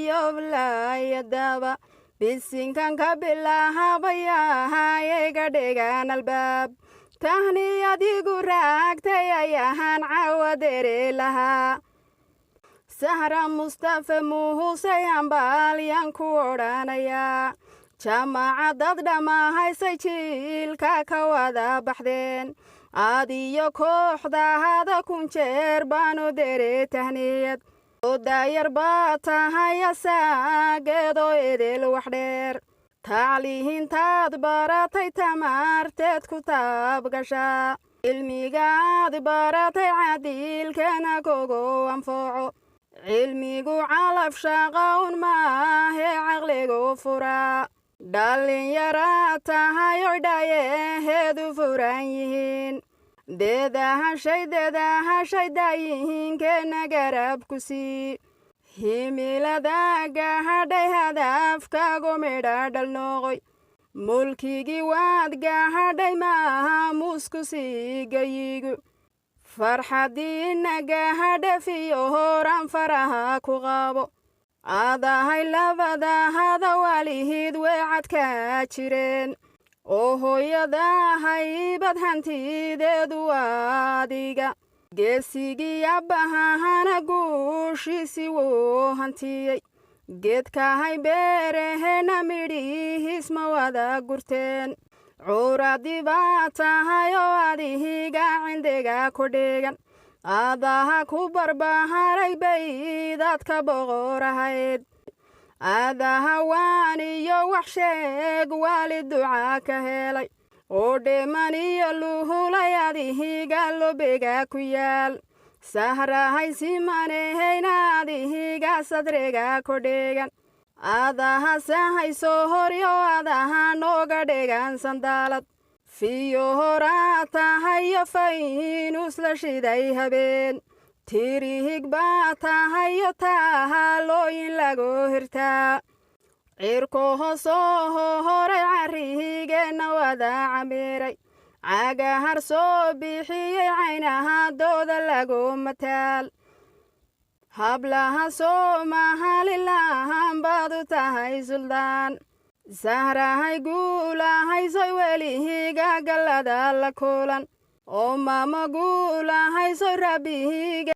yoblaya daba bisinkan ka bilahabayahay iga dhigan albaab tahni adigu raagtay ayahan cawadere lahaa sahra mustafa muuse ambalyan ku odhanayaa jaamacadad dhammahaysay jiilka ka wada baxdeen adiyo kooxdahada kun jeer baanu dere tahniyad oo daayar baa tahay asaageedoo edel wax dheer tacliintaad baratay tamarteed ku taabgashaa cilmigaad baratay cadiilkana kogo anfooco cilmigu calaf shaqa un maahe caqligu furaa dhallinyara tahay oy dhayeheedu furan yihiin deedahashay daayihiinkeena garab ku sii himilada gahadhay hadaafkaagu midha dhalnooqoy mulkigii waad gahadhay maamusku sii gayigu farxadiina gahadhafiyo horan faraha ku qaabo aadahay labadahada waalihid weecadkaa jireen oo hooyadahaybad hantideedu adiga geesigii abbahahana guushiisi wuu hantiyey geedkahay beerehena midhihiis ma wada gurteen cuuradii baa tahay oo adihiga cindiga ku dhigan aadaha ku barbaharay baydadka boqorahayd aadaha waan iyo wax sheeg waalid ducaa ka helay oo dheeman iyo luhulay adihiga lobiga ku yaal sahrahay simanehayna adihiga sadriga ku dhigan aadaha sahayso horyo aadaha nooga dhigan sandaalad fiyo horaa tahayo faynus la shiday habeen tirihig baa tahayo tahalooyin lagu hirtaa cirko hoosoo horay carrihigeenna wada camiray cagahar soo bixiyey caynahadooda lagu mataal hablaha soomahalilahan baad u tahay suldaan sahrahay guulahaysoy welihiga gallada la kulan oo maamo guulahaysoy rabbihiga